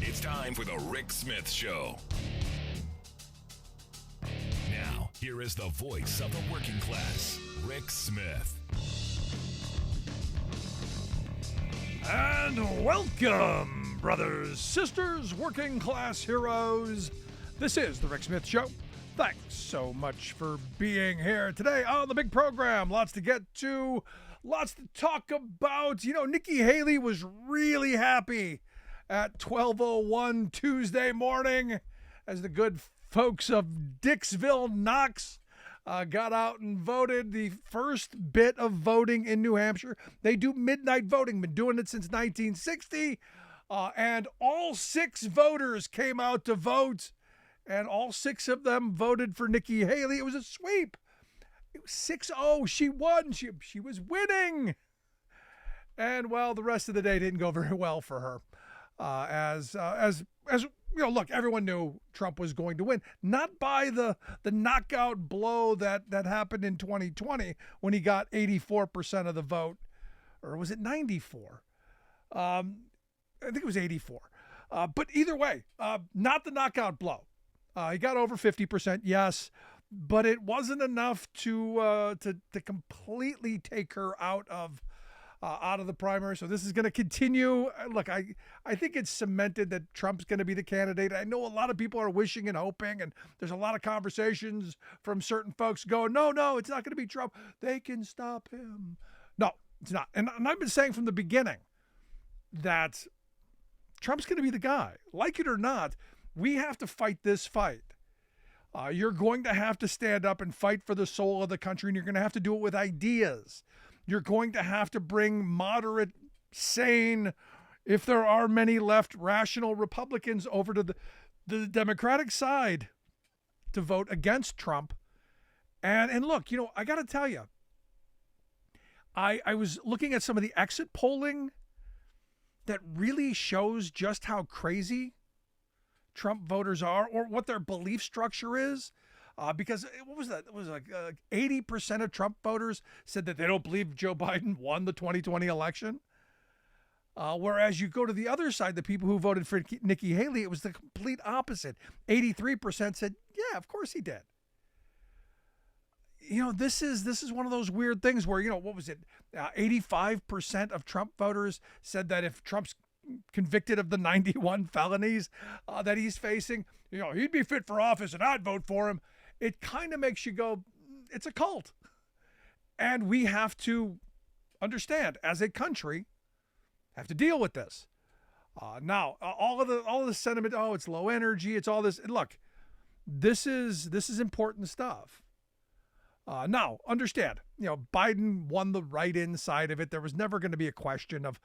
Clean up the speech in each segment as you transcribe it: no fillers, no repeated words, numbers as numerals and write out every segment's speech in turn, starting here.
It's time for the Rick Smith Show. Now, here is the voice of the working class, Rick Smith. And welcome, brothers, sisters, working class heroes. This is the Rick Smith Show. Thanks so much for being here today on the big program. Lots to get to, lots to talk about. You know, Nikki Haley was really happy at 12:01 Tuesday morning as the good folks of Dixville, Knox, got out and voted the first bit of voting in New Hampshire. They do midnight voting, been doing it since 1960, and all 6 voters came out to vote, and all 6 of them voted for Nikki Haley. It was a sweep. It was 6-0. She won. She was winning. And, well, the rest of the day didn't go very well for her. As you know, look, everyone knew Trump was going to win, not by the knockout blow that happened in 2020 when he got 84% of the vote, or was it 94? I think it was 84. But either way, not the knockout blow. He got over 50%, yes, but it wasn't enough to completely take her out of the primary. So this is going to continue. Look, I think it's cemented that Trump's going to be the candidate. I know a lot of people are wishing and hoping, and there's a lot of conversations from certain folks going, no, it's not going to be Trump. They can stop him. No, it's not. And I've been saying from the beginning that Trump's going to be the guy. Like it or not, we have to fight this fight. You're going to have to stand up and fight for the soul of the country, and you're going to have to do it with ideas. You're going to have to bring moderate, sane, if there are many left, rational Republicans over to the Democratic side to vote against Trump. And look, you know, I got to tell you, I was looking at some of the exit polling that really shows just how crazy Trump voters are, or what their belief structure is. Because what was that? It was like 80% of Trump voters said that they don't believe Joe Biden won the 2020 election. Whereas you go to the other side, the people who voted for Nikki Haley, it was the complete opposite. 83% said, yeah, of course he did. You know, this is one of those weird things where, you know, what was it? 85% of Trump voters said that if Trump's convicted of the 91 felonies that he's facing, you know, he'd be fit for office and I'd vote for him. It kind of makes you go, it's a cult. And we have to understand, as a country, have to deal with this. Now, all of the sentiment, oh, it's low energy, it's all this. Look, this is important stuff. Now, understand, you know, Biden won the write-in side of it. There was never going to be a question of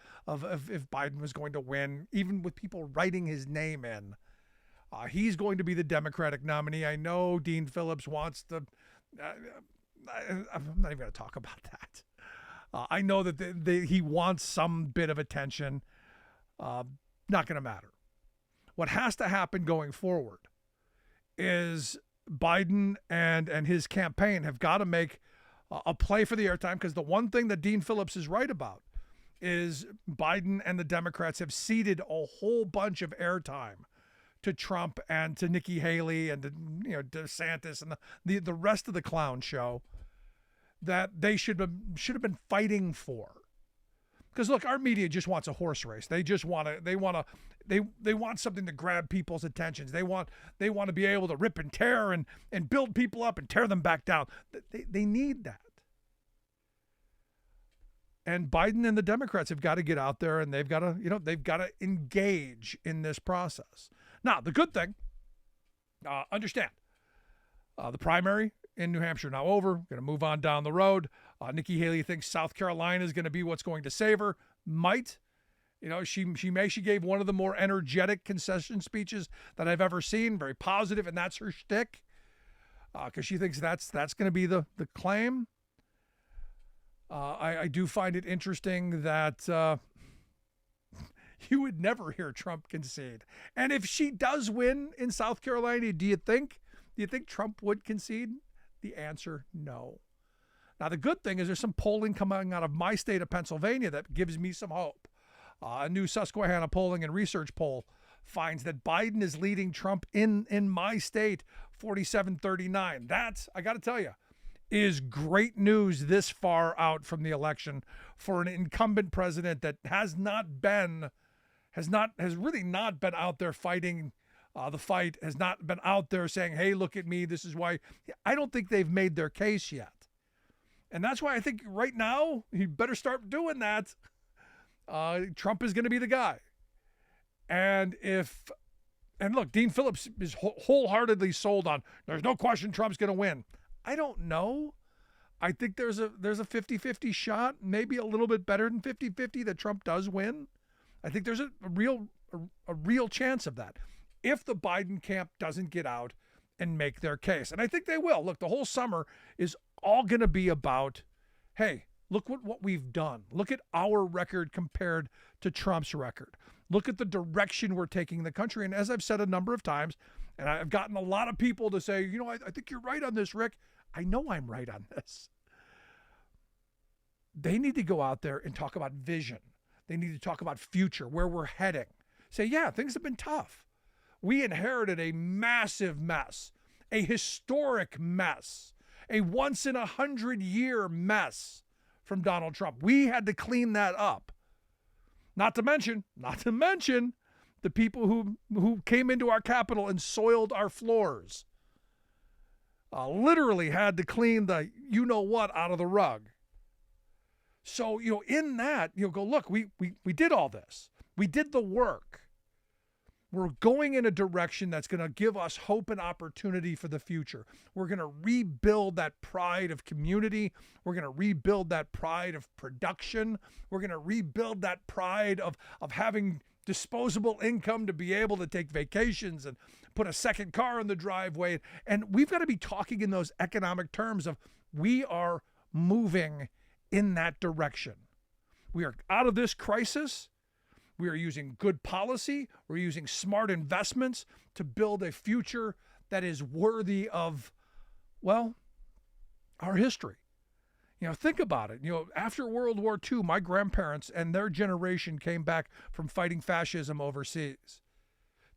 if Biden was going to win, even with people writing his name in. He's going to be the Democratic nominee. I know Dean Phillips wants to. I'm not even going to talk about that. I know that he wants some bit of attention. Not going to matter. What has to happen going forward is Biden and his campaign have got to make a play for the airtime, because the one thing that Dean Phillips is right about is Biden and the Democrats have ceded a whole bunch of airtime to Trump and to Nikki Haley and to, you know, DeSantis and the rest of the clown show that they should have been fighting for. Because look, our media just wants a horse race. They just want something to grab people's attentions. They want to be able to rip and tear and build people up and tear them back down. They need that. And Biden and the Democrats have got to get out there, and they've got to engage in this process. Now, the good thing, understand, the primary in New Hampshire now over. Going to move on down the road. Nikki Haley thinks South Carolina is going to be what's going to save her. Might. You know, she gave one of the more energetic concession speeches that I've ever seen. Very positive, and that's her shtick. Because she thinks that's going to be the claim. I do find it interesting that you would never hear Trump concede. And if she does win in South Carolina, do you think Trump would concede? The answer, no. Now, the good thing is there's some polling coming out of my state of Pennsylvania that gives me some hope. A new Susquehanna polling and research poll finds that Biden is leading Trump in my state 47-39. That's, I got to tell you, is great news this far out from the election for an incumbent president that has really not been out there fighting the fight, has not been out there saying, hey, look at me, this is why. I don't think they've made their case yet. And that's why I think right now, you better start doing that. Trump is going to be the guy. And look, Dean Phillips is wholeheartedly sold on, there's no question Trump's going to win. I don't know. I think there's a 50-50 shot, maybe a little bit better than 50-50 that Trump does win. I think there's a real chance of that if the Biden camp doesn't get out and make their case. And I think they will. Look, the whole summer is all going to be about, hey, look what we've done. Look at our record compared to Trump's record. Look at the direction we're taking the country. And as I've said a number of times, and I've gotten a lot of people to say, I think you're right on this, Rick. I know I'm right on this. They need to go out there and talk about vision. They need to talk about future, where we're heading. Say, yeah, things have been tough. We inherited a massive mess, a historic mess, a once-in-a-100-year mess from Donald Trump. We had to clean that up. Not to mention the people who came into our Capitol and soiled our floors. Literally had to clean the you-know-what out of the rug. So, in that, go, look, we did all this. We did the work. We're going in a direction that's going to give us hope and opportunity for the future. We're going to rebuild that pride of community. We're going to rebuild that pride of production. We're going to rebuild that pride of having disposable income to be able to take vacations and put a second car in the driveway. And we've got to be talking in those economic terms of we are moving in that direction. We are out of this crisis. We are using good policy. We're using smart investments to build a future that is worthy of, well, our history. Think about it. After World War II, my grandparents and their generation came back from fighting fascism overseas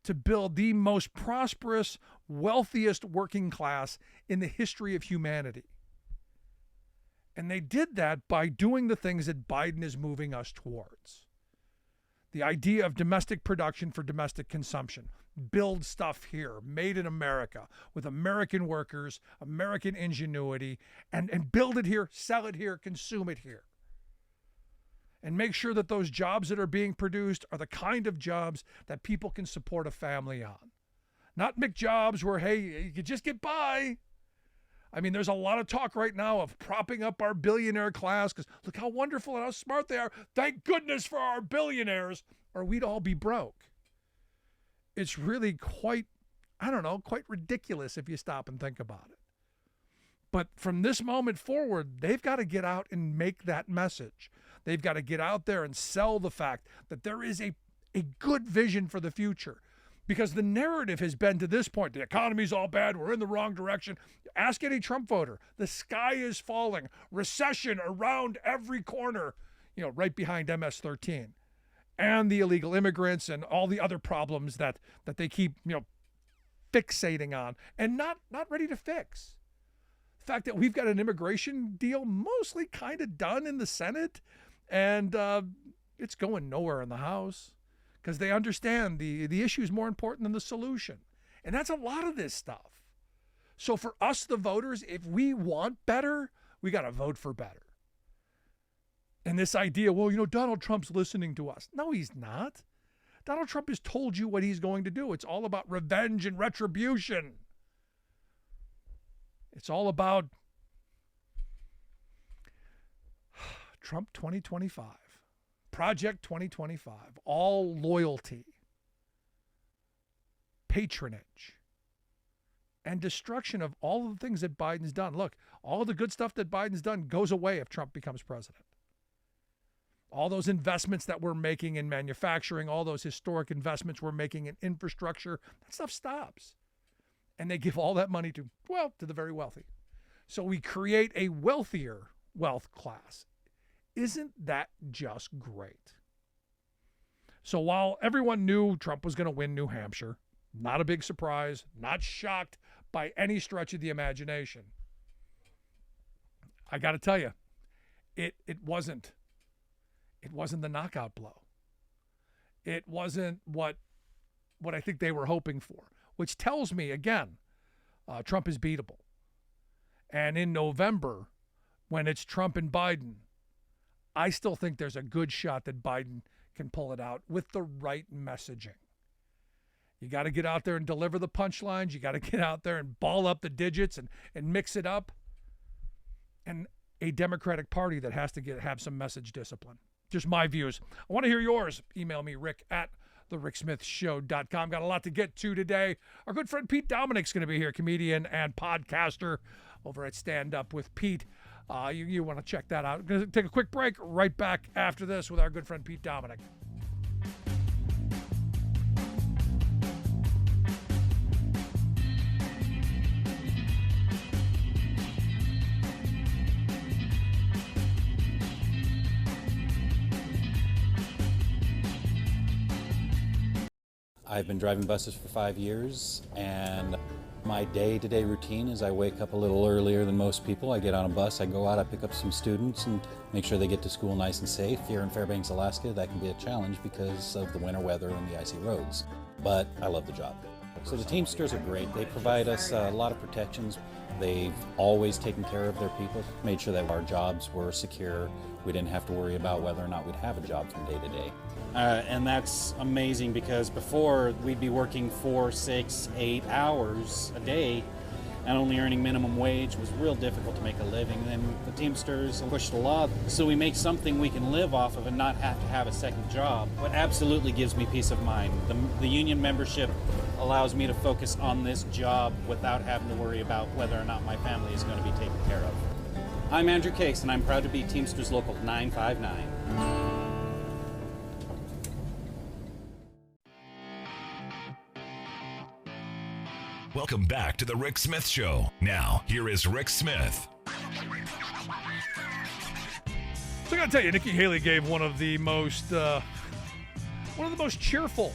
to build the most prosperous, wealthiest working class in the history of humanity. And they did that by doing the things that Biden is moving us towards. The idea of domestic production for domestic consumption. Build stuff here, made in America, with American workers, American ingenuity, and build it here, sell it here, consume it here. And make sure that those jobs that are being produced are the kind of jobs that people can support a family on. Not McJobs where, hey, you can just get by. I mean, there's a lot of talk right now of propping up our billionaire class because look how wonderful and how smart they are. Thank goodness for our billionaires, or we'd all be broke. It's really quite ridiculous if you stop and think about it. But from this moment forward, they've got to get out and make that message. They've got to get out there and sell the fact that there is a good vision for the future. Because the narrative has been to this point, the economy's all bad, we're in the wrong direction. Ask any Trump voter. The sky is falling. Recession around every corner, right behind MS-13. And the illegal immigrants and all the other problems that they keep, fixating on and not ready to fix. The fact that we've got an immigration deal mostly kind of done in the Senate and it's going nowhere in the House. Because they understand the issue is more important than the solution. And that's a lot of this stuff. So for us, the voters, if we want better, we got to vote for better. And this idea, Donald Trump's listening to us. No, he's not. Donald Trump has told you what he's going to do. It's all about revenge and retribution. It's all about Trump 2025. Project 2025, all loyalty, patronage, and destruction of all of the things that Biden's done. Look, all the good stuff that Biden's done goes away if Trump becomes president. All those investments that we're making in manufacturing, all those historic investments we're making in infrastructure, that stuff stops. And they give all that money to the very wealthy. So we create a wealthier wealth class. Isn't that just great? So while everyone knew Trump was going to win New Hampshire, not a big surprise, not shocked by any stretch of the imagination, I got to tell you, it wasn't the knockout blow. It wasn't what I think they were hoping for, which tells me, again, Trump is beatable. And in November, when it's Trump and Biden, I still think there's a good shot that Biden can pull it out with the right messaging. You got to get out there and deliver the punchlines. You got to get out there and ball up the digits and mix it up. And a Democratic Party that has to have some message discipline. Just my views. I want to hear yours. Email me, rick@thericksmithshow.com. Got a lot to get to today. Our good friend Pete Dominick's going to be here, comedian and podcaster over at Stand Up with Pete. You want to check that out. I'm going to take a quick break. Right back after this with our good friend Pete Dominick. I've been driving buses for 5 years, and my day-to-day routine is I wake up a little earlier than most people. I get on a bus, I go out, I pick up some students and make sure they get to school nice and safe. Here in Fairbanks, Alaska, that can be a challenge because of the winter weather and the icy roads. But I love the job. So the Teamsters are great. They provide us a lot of protections. They've always taken care of their people, made sure that our jobs were secure. We didn't have to worry about whether or not we'd have a job from day to day. And that's amazing because before we'd be working 4, 6, 8 hours a day and only earning minimum wage was real difficult to make a living. And then the Teamsters pushed a lot, so we make something we can live off of and not have to have a second job. What absolutely gives me peace of mind. The union membership allows me to focus on this job without having to worry about whether or not my family is going to be taken care of. I'm Andrew Case, and I'm proud to be Teamsters Local 959. Welcome back to the Rick Smith Show. Now, here is Rick Smith. So I got to tell you, Nikki Haley gave one of the most cheerful,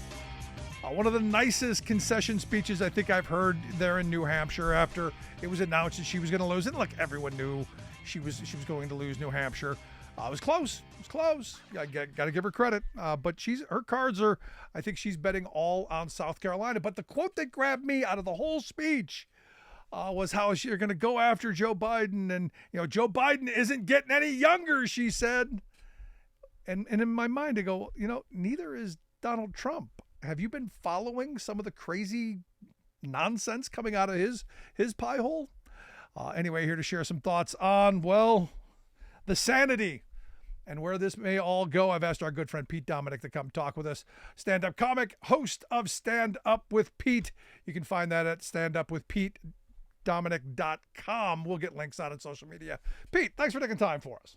one of the nicest concession speeches I think I've heard there in New Hampshire after it was announced that she was going to lose. And look, everyone knew she was going to lose New Hampshire. It was close. It was close. Got to give her credit. But her cards are, I think she's betting all on South Carolina. But the quote that grabbed me out of the whole speech was how you're going to go after Joe Biden. And, Joe Biden isn't getting any younger, she said. And in my mind, I go, neither is Donald Trump. Have you been following some of the crazy nonsense coming out of his pie hole? Anyway, here to share some thoughts on, the sanity and where this may all go. I've asked our good friend Pete Dominick to come talk with us. Stand-up comic, host of Stand Up with Pete. You can find that at standupwithpetedominick.com. We'll get links out on social media. Pete, thanks for taking time for us.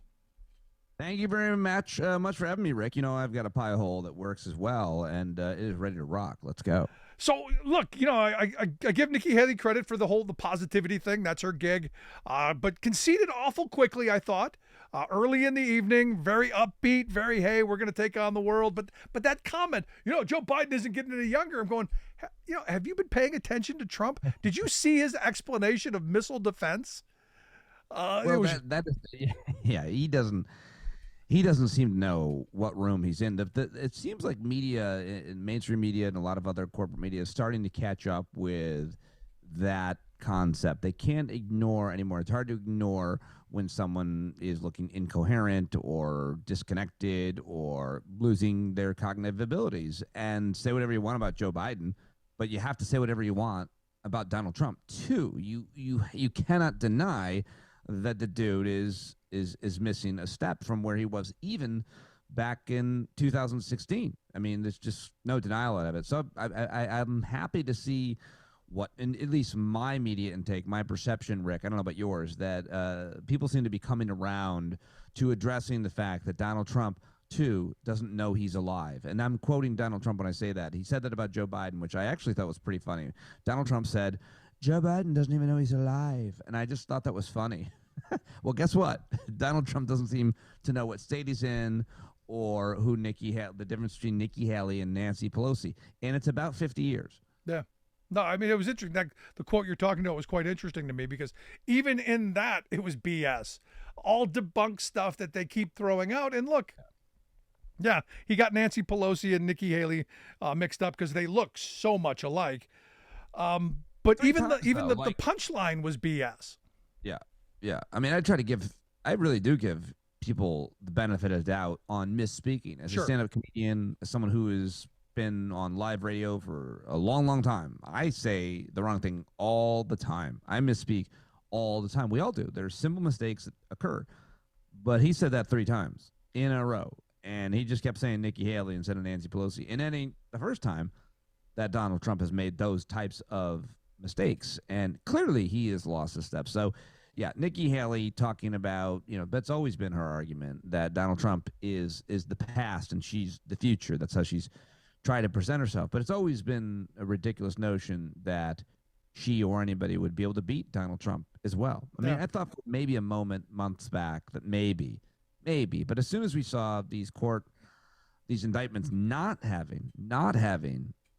Thank you very much for having me, Rick. I've got a pie hole that works as well, and it is ready to rock. Let's go. So, look, I give Nikki Haley credit for the positivity thing. That's her gig. But conceded awful quickly, I thought. Early in the evening, very upbeat, very, hey, we're going to take on the world. But that comment, Joe Biden isn't getting any younger. I'm going, have you been paying attention to Trump? Did you see his explanation of missile defense? He doesn't seem to know what room he's in. It seems like media, mainstream media and a lot of other corporate media is starting to catch up with that concept. They can't ignore anymore. It's hard to ignore when someone is looking incoherent or disconnected or losing their cognitive abilities. And say whatever you want about Joe Biden, but you have to say whatever you want about Donald Trump too. You cannot deny that the dude is missing a step from where he was even back in 2016. I mean, there's just no denial of it. So I'm happy to see what, in at least my media intake, my perception, Rick, I don't know about yours, that people seem to be coming around to addressing the fact that Donald Trump, too, doesn't know he's alive. And I'm quoting Donald Trump when I say that. He said that about Joe Biden, which I actually thought was pretty funny. Donald Trump said, Joe Biden doesn't even know he's alive. And I just thought that was funny. Well, guess what? Donald Trump doesn't seem to know what state he's in or who the difference between Nikki Haley and Nancy Pelosi, and it's about 50 years. Yeah. No, I mean, it was interesting. That the quote you're talking about was quite interesting to me because even in that, it was BS. All debunked stuff that they keep throwing out. And look, yeah, he got Nancy Pelosi and Nikki Haley mixed up because they look so much alike. But even the punchline was BS. Yeah, yeah. I mean, I really do give people the benefit of doubt on misspeaking. As a stand-up comedian, as someone who has been on live radio for a long, long time, I say the wrong thing all the time. I misspeak all the time. We all do. There's simple mistakes that occur. But he said that 3 times in a row. And he just kept saying Nikki Haley instead of Nancy Pelosi. And that ain't the first time that Donald Trump has made those types of mistakes. And clearly he has lost a step. So, yeah, Nikki Haley talking about, that's always been her argument, that Donald Trump is the past and she's the future. That's how she's tried to present herself. But it's always been a ridiculous notion that she or anybody would be able to beat Donald Trump as well. I mean, I thought maybe a moment months back that maybe. But as soon as we saw these indictments not having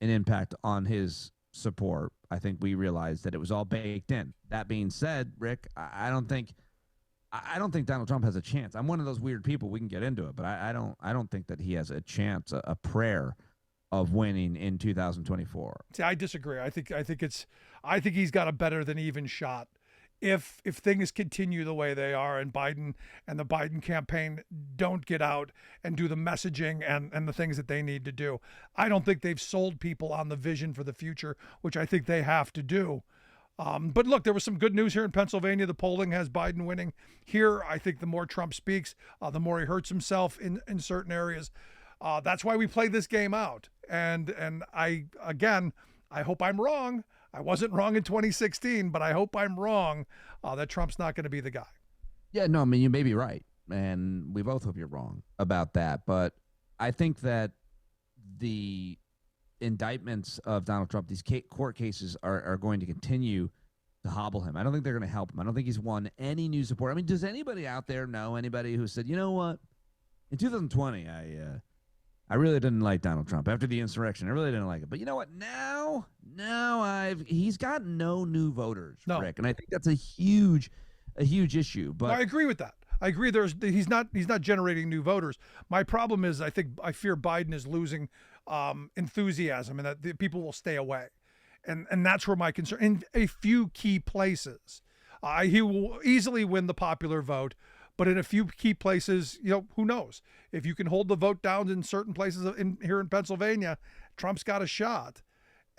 an impact on his support, I think we realized that it was all baked in. That being said, Rick, I don't think Donald Trump has a chance. I'm one of those weird people. We can get into it, but I don't think that he has a chance, a prayer of winning in 2024. See, I disagree. I think he's got a better than even shot. If things continue the way they are and Biden and the Biden campaign don't get out and do the messaging and the things that they need to do, I don't think they've sold people on the vision for the future, which I think they have to do. But look, there was some good news here in Pennsylvania. The polling has Biden winning. Here, I think the more Trump speaks, the more he hurts himself in certain areas. That's why we play this game out. And I hope I'm wrong. I wasn't wrong in 2016, but I hope I'm wrong that Trump's not going to be the guy. Yeah, no, I mean, you may be right. And we both hope you're wrong about that. But I think that the indictments of Donald Trump, these court cases are going to continue to hobble him. I don't think they're going to help him. I don't think he's won any new support. I mean, does anybody out there know anybody who said, you know what, in 2020, I really didn't like Donald Trump after the insurrection. I really didn't like it. But you know what? Now he's got no new voters, Rick, and I think that's a huge issue. But I agree with that. I agree. He's not generating new voters. My problem is I fear Biden is losing enthusiasm and that the people will stay away, and that's where my concern. In a few key places, he will easily win the popular vote. But in a few key places, who knows? If you can hold the vote down in certain places here in Pennsylvania, Trump's got a shot.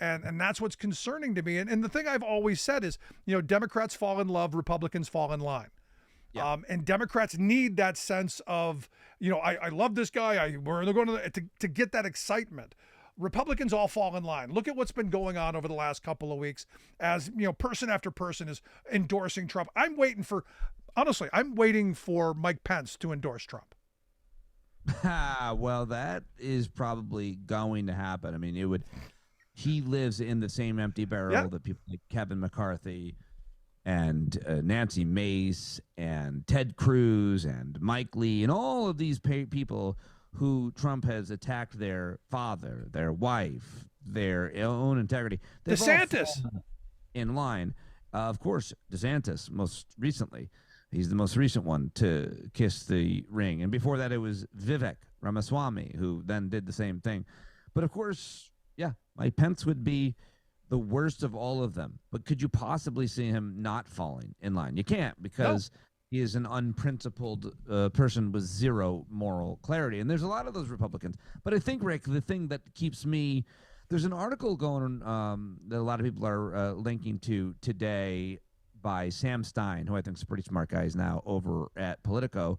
And that's what's concerning to me. And the thing I've always said is, Democrats fall in love, Republicans fall in line. Yeah. And Democrats need that sense of, I love this guy. We're going to get that excitement. Republicans all fall in line. Look at what's been going on over the last couple of weeks as, person after person is endorsing Trump. I'm waiting for Mike Pence to endorse Trump. Well, that is probably going to happen. I mean, he lives in the same empty barrel that people like Kevin McCarthy and Nancy Mace and Ted Cruz and Mike Lee and all of these people who Trump has attacked their father, their wife, their own integrity. They've DeSantis all in line. Of course, DeSantis most recently. He's the most recent one to kiss the ring. And before that, it was Vivek Ramaswamy, who then did the same thing. But of course, Mike Pence would be the worst of all of them. But could you possibly see him not falling in line? You can't, because he is an unprincipled person with zero moral clarity. And there's a lot of those Republicans. But I think, Rick, the thing that keeps me – there's an article going that a lot of people are linking to today by Sam Stein, who I think is a pretty smart guy. He's now over at Politico.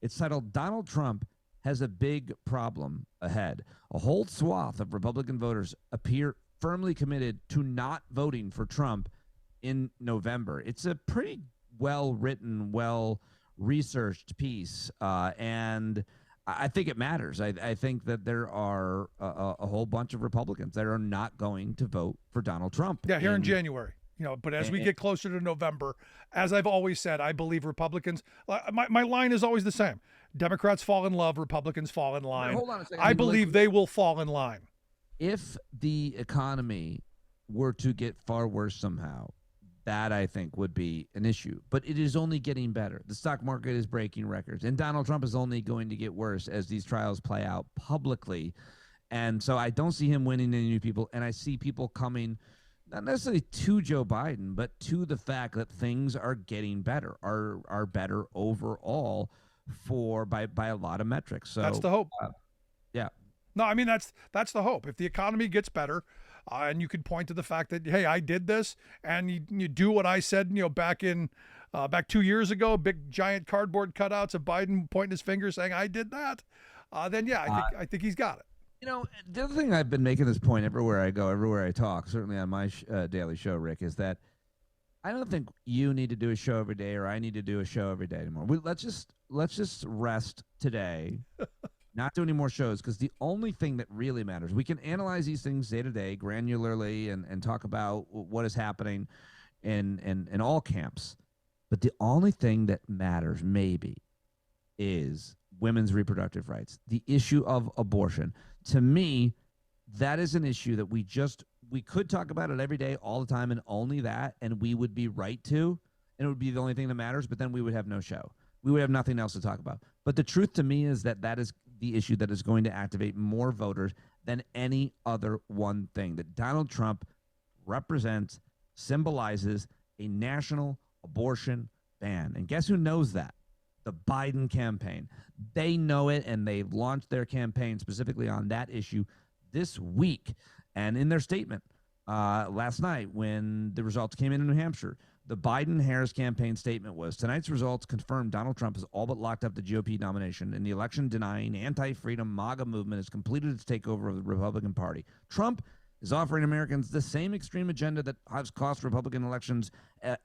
It's titled, Donald Trump has a big problem ahead. A whole swath of Republican voters appear firmly committed to not voting for Trump in November. It's a pretty well-written, well-researched piece, and I think it matters. I think that there are a whole bunch of Republicans that are not going to vote for Donald Trump. Yeah, here in January. But as we get closer to November, as I've always said, I believe Republicans, my line is always the same. Democrats fall in love, Republicans fall in line. Hold on a second. I believe they will fall in line. If the economy were to get far worse somehow, that I think would be an issue. But it is only getting better. The stock market is breaking records, and Donald Trump is only going to get worse as these trials play out publicly. And so I don't see him winning any new people, and I see people coming not necessarily to Joe Biden, but to the fact that things are getting better, are better overall by a lot of metrics. So that's the hope. Yeah. No, I mean, that's the hope. If the economy gets better, and you could point to the fact that, hey, I did this, and you do what I said, back 2 years ago, big giant cardboard cutouts of Biden pointing his finger saying, I did that, then yeah, I think he's got it. The other thing I've been making this point everywhere I go, everywhere I talk, certainly on my daily show, Rick, is that I don't think you need to do a show every day or I need to do a show every day anymore. Let's just rest today, not do any more shows, because the only thing that really matters, we can analyze these things day to day, granularly, and talk about what is happening in all camps. But the only thing that matters, maybe, is women's reproductive rights, the issue of abortion. To me, that is an issue that we could talk about it every day, all the time, and only that, and we would be right to, and it would be the only thing that matters, but then we would have no show. We would have nothing else to talk about. But the truth to me is that is the issue that is going to activate more voters than any other one thing. That Donald Trump represents, symbolizes a national abortion ban. And guess who knows that? The Biden campaign. They know it, and they've launched their campaign specifically on that issue this week. And in their statement last night, when the results came in New Hampshire, the Biden-Harris campaign statement was, tonight's results confirm Donald Trump has all but locked up the GOP nomination, and the election-denying, anti-freedom MAGA movement has completed its takeover of the Republican Party. Trump is offering Americans the same extreme agenda that has cost Republican elections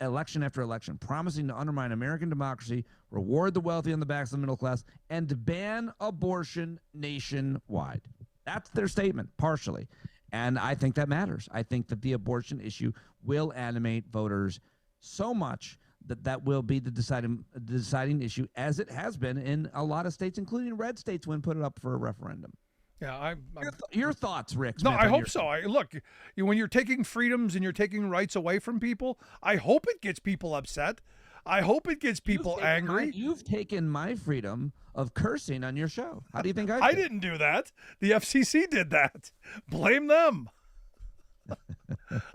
election after election, promising to undermine American democracy, reward the wealthy on the backs of the middle class, and to ban abortion nationwide. That's their statement, partially. And I think that matters. I think that the abortion issue will animate voters so much that will be the deciding issue, as it has been in a lot of states, including red states, when put it up for a referendum. Yeah, your thoughts, Rick? No, Smith, I hope so. Look, when you're taking freedoms and you're taking rights away from people, I hope it gets people upset. I hope it gets people angry. You've taken my freedom of cursing on your show. How do you think I didn't do that. The FCC did that. Blame them.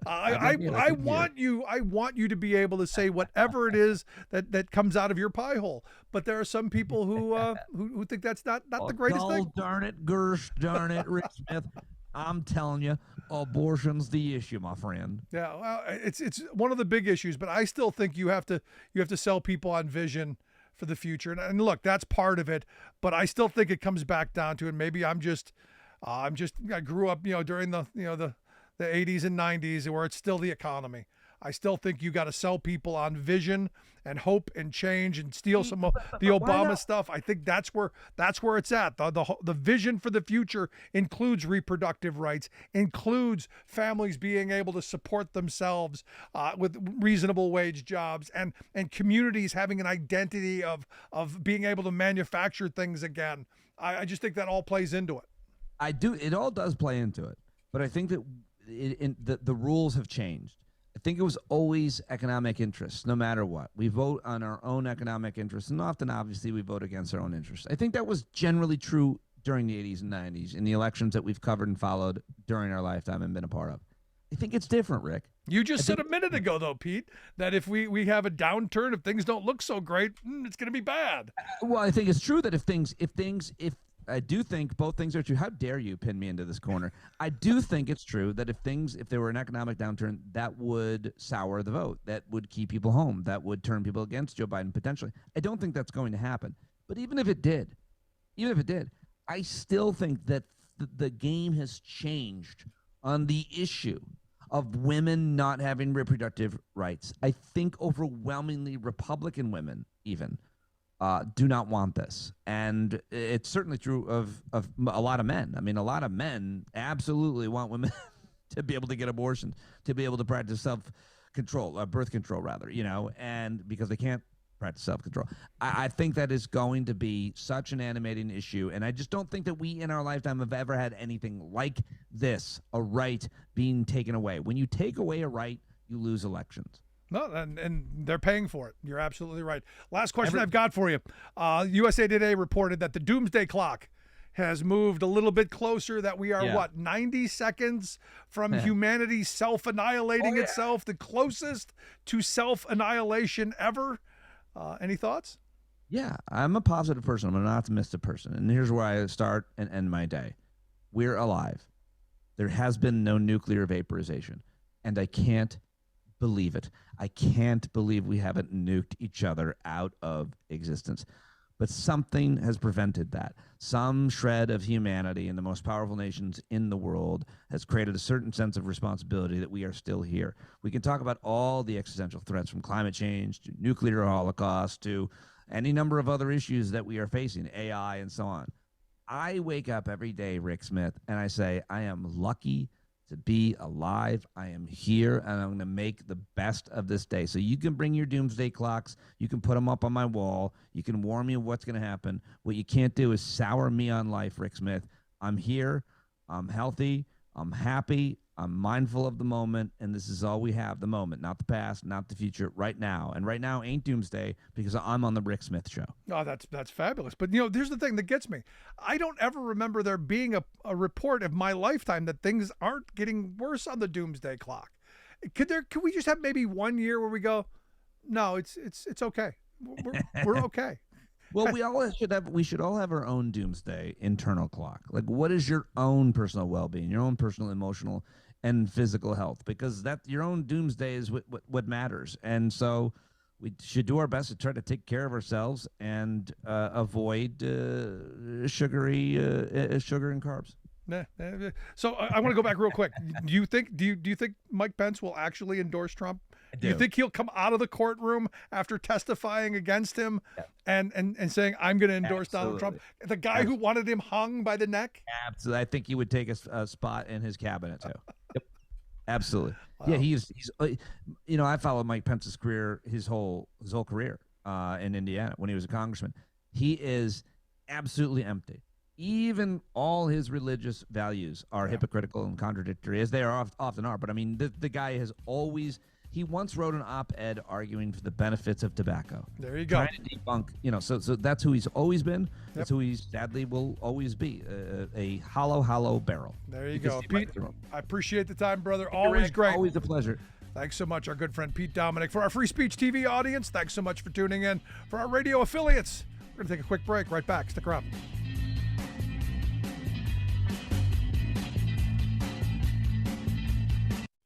I want you to be able to say whatever it is that comes out of your pie hole. But there are some people who think that's not the greatest thing. Darn it, Gersh, darn it, Rick Smith. I'm telling you, abortion's the issue, my friend. Yeah, well, it's one of the big issues, but I still think you have to sell people on vision for the future. And look, that's part of it, but I still think it comes back down to it. Maybe I grew up, during the 80s and 90s, where it's still the economy. I still think you got to sell people on vision and hope and change and steal some of the Obama stuff. I think that's where it's at. The vision for the future includes reproductive rights, includes families being able to support themselves with reasonable wage jobs, and communities having an identity of being able to manufacture things again. I just think that all plays into it. I do. It all does play into it, but I think that the rules have changed. I think it was always economic interests, no matter what. We vote on our own economic interests, and often, obviously, we vote against our own interests. I think that was generally true during the 80s and 90s in the elections that we've covered and followed during our lifetime and been a part of. I think it's different, Rick. You just said a minute ago, though, Pete, that if we have a downturn, if things don't look so great, it's going to be bad. Well, I think it's true that if I do think both things are true. How dare you pin me into this corner? I do think it's true that if there were an economic downturn, that would sour the vote, that would keep people home, that would turn people against Joe Biden potentially. I don't think that's going to happen. But even if it did, I still think that the game has changed on the issue of women not having reproductive rights. I think overwhelmingly Republican women even do not want this. And it's certainly true of a lot of men. I mean, a lot of men absolutely want women to be able to get abortions, to be able to practice self-control, birth control rather, and because they can't practice self-control. I think that is going to be such an animating issue, and I just don't think that we in our lifetime have ever had anything like this, a right being taken away. When you take away a right, you lose elections. No, and they're paying for it. You're absolutely right. Last question I've got for you. USA Today reported that the doomsday clock has moved a little bit closer, that we are, 90 seconds from humanity self-annihilating itself, the closest to self-annihilation ever. Any thoughts? Yeah, I'm a positive person. I'm an optimistic person. And here's where I start and end my day. We're alive. There has been no nuclear vaporization. And I can't believe it. I can't believe we haven't nuked each other out of existence. But something has prevented that. Some shred of humanity in the most powerful nations in the world has created a certain sense of responsibility that we are still here. We can talk about all the existential threats, from climate change to nuclear holocaust to any number of other issues that we are facing, AI and so on. I wake up every day, Rick Smith, and I say, I am lucky to be alive. I am here, and I'm going to make the best of this day. So you can bring your doomsday clocks. You can put them up on my wall. You can warn me of what's going to happen. What you can't do is sour me on life, Rick Smith. I'm here. I'm healthy. I'm happy. I'm mindful of the moment, and this is all we have, the moment, not the past, not the future, right now. And right now ain't doomsday because I'm on the Rick Smith Show. Oh, that's fabulous. But, here's the thing that gets me. I don't ever remember there being a report of my lifetime that things aren't getting worse on the doomsday clock. Could we just have maybe 1 year where we go, no, it's okay. We're okay. Well, we should all have our own doomsday internal clock. Like, what is your own personal well-being, your own personal emotional and physical health? Because that your own doomsday is what matters. And so we should do our best to try to take care of ourselves and avoid sugar and carbs. So I want to go back real quick. Do you think Mike Pence will actually endorse Trump? Do you think he'll come out of the courtroom after testifying against him and saying, I'm going to endorse Donald Trump? The guy who wanted him hung by the neck? Absolutely. I think he would take a spot in his cabinet too. Yep. Absolutely. Wow. Yeah, he's I followed Mike Pence's career, his whole career in Indiana when he was a congressman. He is absolutely empty. Even all his religious values are hypocritical and contradictory, as they often are. But I mean, the guy has always. He once wrote an op-ed arguing for the benefits of tobacco. There you go. Trying to debunk, so that's who he's always been. That's who he sadly will always be, a hollow barrel. There you go. Pete, I appreciate the time, brother. Always great. Always a pleasure. Thanks so much, our good friend Pete Dominick. For our Free Speech TV audience, thanks so much for tuning in. For our radio affiliates, we're going to take a quick break. Right back. Stick around.